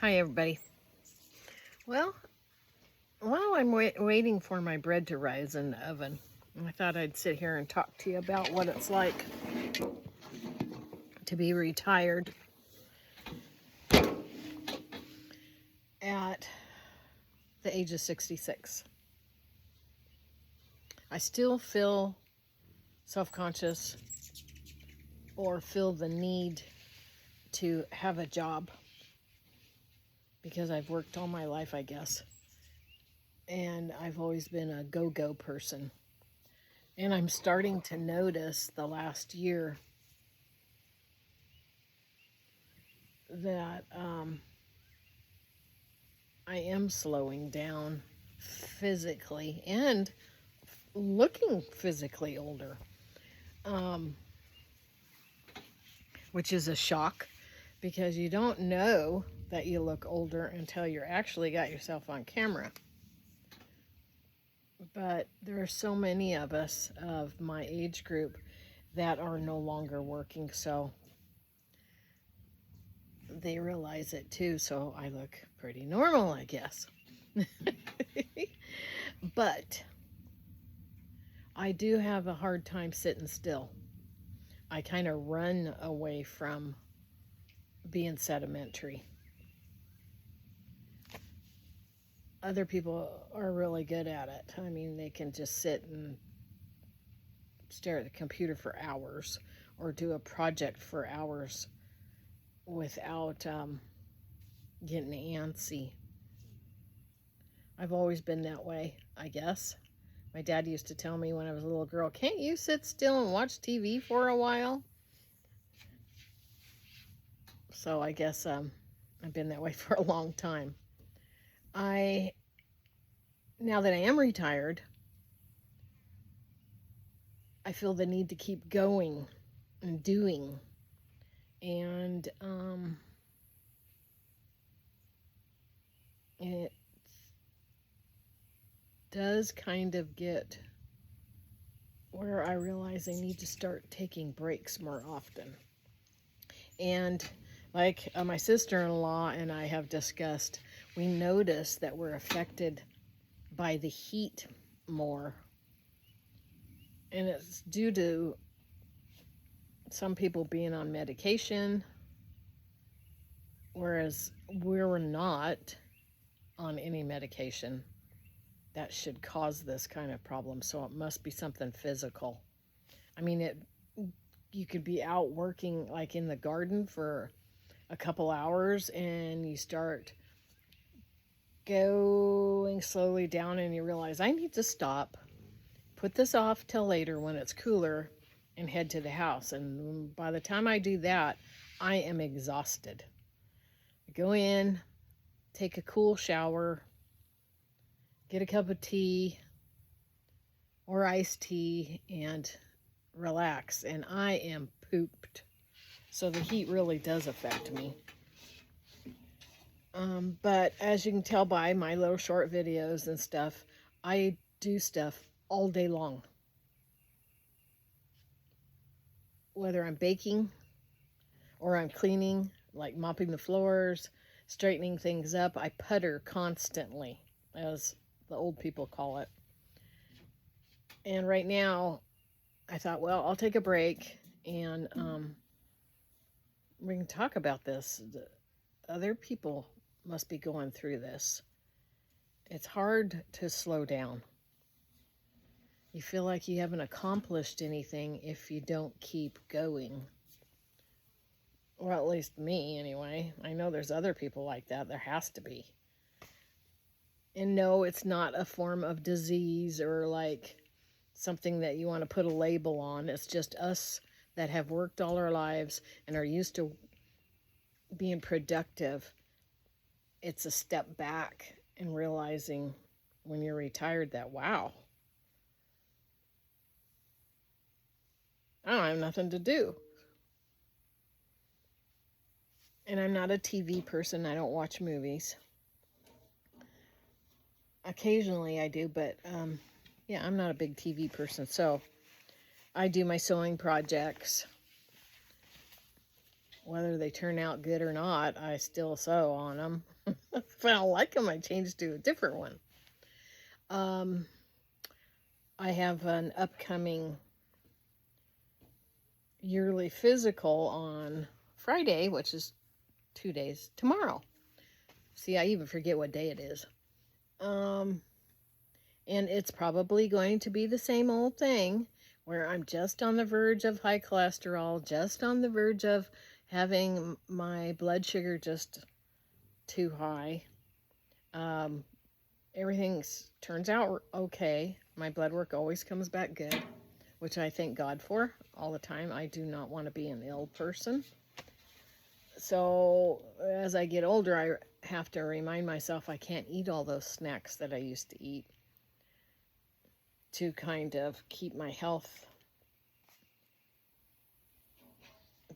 Hi, everybody. Well, while I'm waiting for my bread to rise in the oven, I thought I'd sit here and talk to you about what it's like to be retired at the age of 66. I still feel self-conscious or feel the need to have a job because I've worked all my life, I guess. And I've always been a go-go person. And I'm starting to notice the last year that I am slowing down physically and looking physically older, which is a shock because you don't know that you look older until you're actually got yourself on camera. But there are so many of us of my age group that are no longer working, so they realize it too, so I look pretty normal, I guess. But I do have a hard time sitting still. I kind of run away from being sedimentary. Other people are really good at it. I mean, they can just sit and stare at the computer for hours or do a project for hours without getting antsy. I've always been that way, I guess. My dad used to tell me when I was a little girl, can't you sit still and watch TV for a while? So I guess I've been that way for a long time. Now that I am retired, I feel the need to keep going and doing. And it does kind of get where I realize I need to start taking breaks more often. And like my sister-in-law and I have discussed, we notice that we're affected by the heat more. And it's due to some people being on medication, whereas we're not on any medication that should cause this kind of problem. So it must be something physical. I mean, you could be out working like in the garden for a couple hours and you start going slowly down and you realize I need to stop, put this off till later when it's cooler, and head to the house. And by the time I do that, I am exhausted. I go in, take a cool shower, get a cup of tea or iced tea, and relax. And I am pooped. So the heat really does affect me. But as you can tell by my little short videos and stuff, I do stuff all day long. Whether I'm baking or I'm cleaning, like mopping the floors, straightening things up, I putter constantly, as the old people call it. And right now, I thought, well, I'll take a break and we can talk about this. Other people must be going through this. It's hard to slow down. You feel like you haven't accomplished anything if you don't keep going. Or at least me, anyway. I know there's other people like that. There has to be. And no, it's not a form of disease or like something that you want to put a label on. It's just us that have worked all our lives and are used to being productive. It's a step back and realizing when you're retired that, wow, I don't have nothing to do. And I'm not a TV person. I don't watch movies. Occasionally I do, but yeah, I'm not a big TV person. So I do my sewing projects Whether they turn out good or not, I still sew on them. If I don't like them, I change to a different one. I have an upcoming yearly physical on Friday, which is 2 days tomorrow. See, I even forget what day it is. And it's probably going to be the same old thing where I'm just on the verge of high cholesterol, just on the verge of having my blood sugar just too high. Everything turns out okay. My blood work always comes back good, which I thank God for all the time. I do not want to be an ill person. So as I get older, I have to remind myself I can't eat all those snacks that I used to eat to kind of keep my health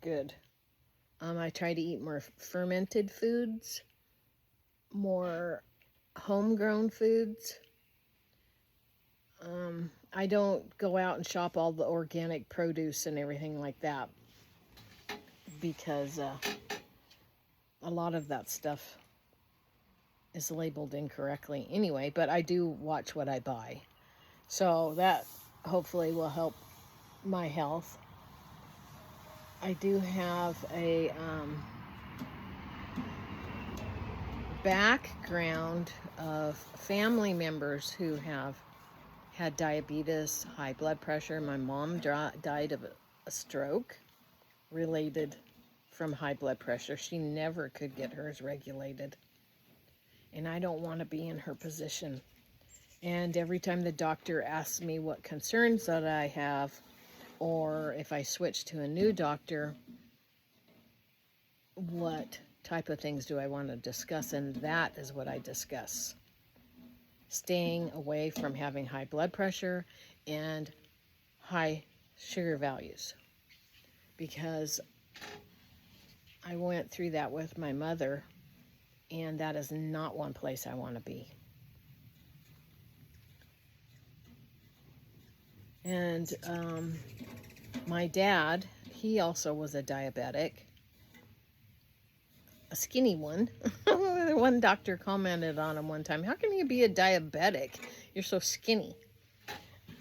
good. I try to eat more fermented foods, more homegrown foods. I don't go out and shop all the organic produce and everything like that because a lot of that stuff is labeled incorrectly anyway, but I do watch what I buy. So that hopefully will help my health. I do have a background of family members who have had diabetes, high blood pressure. My mom died of a stroke related from high blood pressure. She never could get hers regulated. And I don't want to be in her position. And every time the doctor asks me what concerns that I have, or if I switch to a new doctor, what type of things do I want to discuss? And that is what I discuss. Staying away from having high blood pressure and high sugar values. Because I went through that with my mother, and that is not one place I want to be. And my dad, he also was a diabetic, a skinny one. One doctor commented on him one time, "How can you be a diabetic? You're so skinny."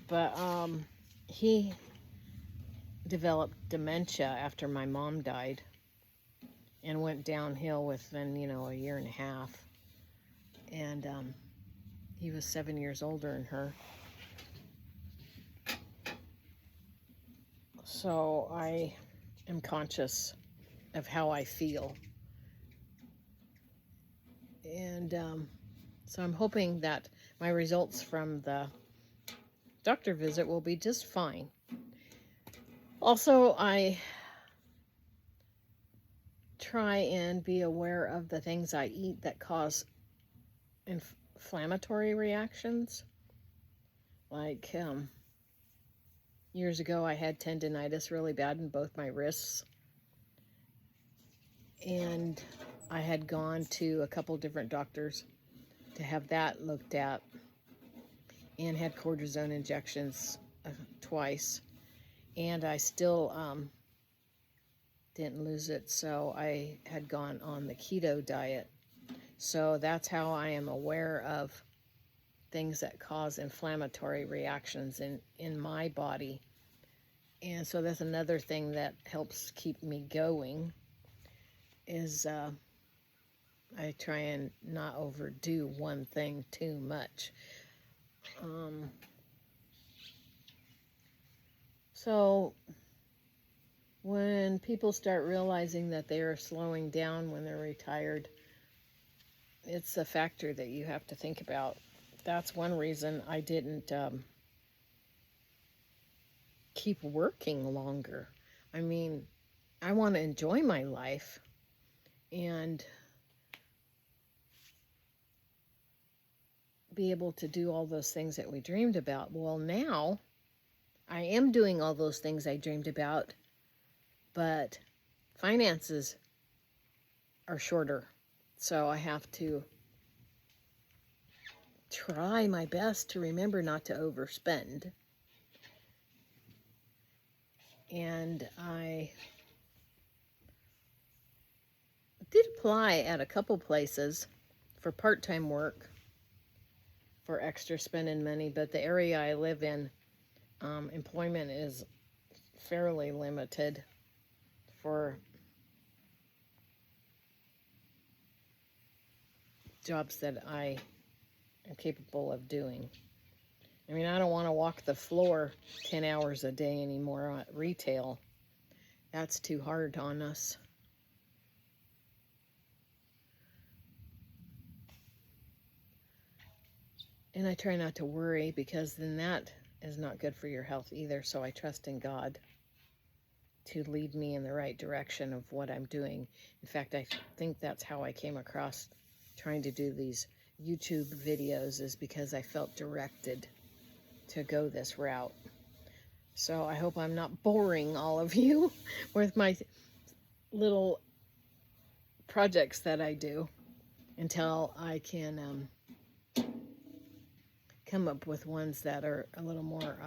But he developed dementia after my mom died and went downhill within, a year and a half. And he was 7 years older than her. So I am conscious of how I feel. And so I'm hoping that my results from the doctor visit will be just fine. Also, I try and be aware of the things I eat that cause inflammatory reactions. Like years ago, I had tendinitis really bad in both my wrists. And I had gone to a couple different doctors to have that looked at and had cortisone injections twice. And I still didn't lose it, so I had gone on the keto diet. So that's how I am aware of things that cause inflammatory reactions in my body. And so that's another thing that helps keep me going is I try and not overdo one thing too much. So when people start realizing that they are slowing down when they're retired, it's a factor that you have to think about. That's one reason I didn't keep working longer. I mean, I want to enjoy my life and be able to do all those things that we dreamed about. Well, now I am doing all those things I dreamed about, but finances are shorter. So I have to try my best to remember not to overspend. And I did apply at a couple places for part-time work for extra spending money, but the area I live in, employment is fairly limited for jobs that I am capable of doing. I mean, I don't want to walk the floor 10 hours a day anymore at retail. That's too hard on us. And I try not to worry, because then that is not good for your health either. So I trust in God to lead me in the right direction of what I'm doing. In fact, I think that's how I came across trying to do these YouTube videos, is because I felt directed to go this route. So I hope I'm not boring all of you with my little projects that I do, until I can come up with ones that are a little more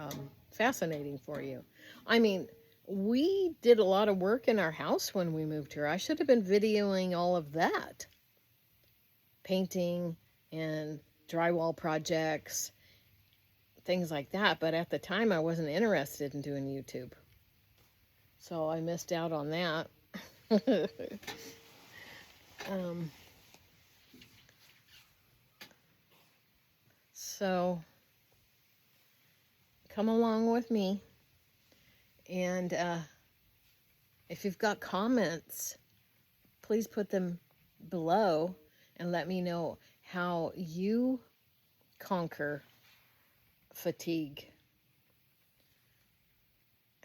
fascinating for you. I mean, we did a lot of work in our house when we moved here. I should have been videoing all of that. Painting and drywall projects, things like that. But at the time, I wasn't interested in doing YouTube. So I missed out on that. So come along with me. And if you've got comments, please put them below and let me know how you conquer fatigue,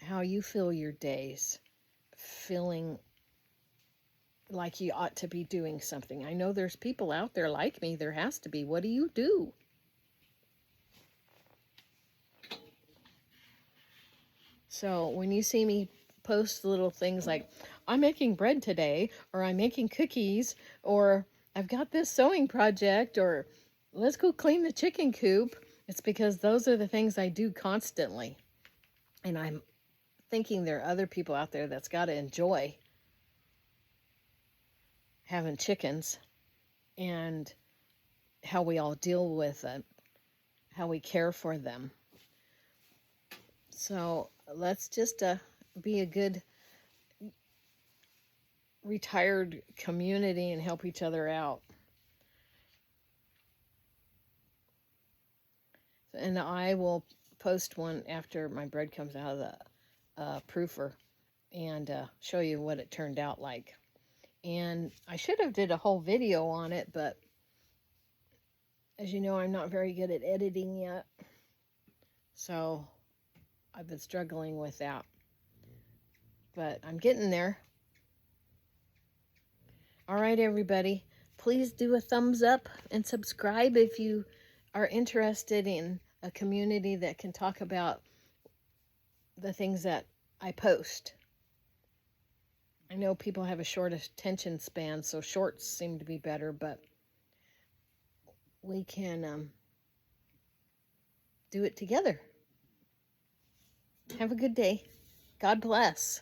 how you fill your days feeling like you ought to be doing something. I know there's people out there like me. There has to be. What do you do? So when you see me post little things like, I'm making bread today, or I'm making cookies, or I've got this sewing project, or let's go clean the chicken coop, it's because those are the things I do constantly. And I'm thinking there are other people out there that's got to enjoy having chickens, and how we all deal with it, how we care for them. So let's just be a good retired community and help each other out. And I will post one after my bread comes out of the proofer, and show you what it turned out like. And I should have did a whole video on it, but as you know, I'm not very good at editing yet. So I've been struggling with that. But I'm getting there. All right, everybody. Please do a thumbs up and subscribe if you are interested in a community that can talk about the things that I post. I know people have a short attention span, so shorts seem to be better, but we can do it together. Have a good day. God bless.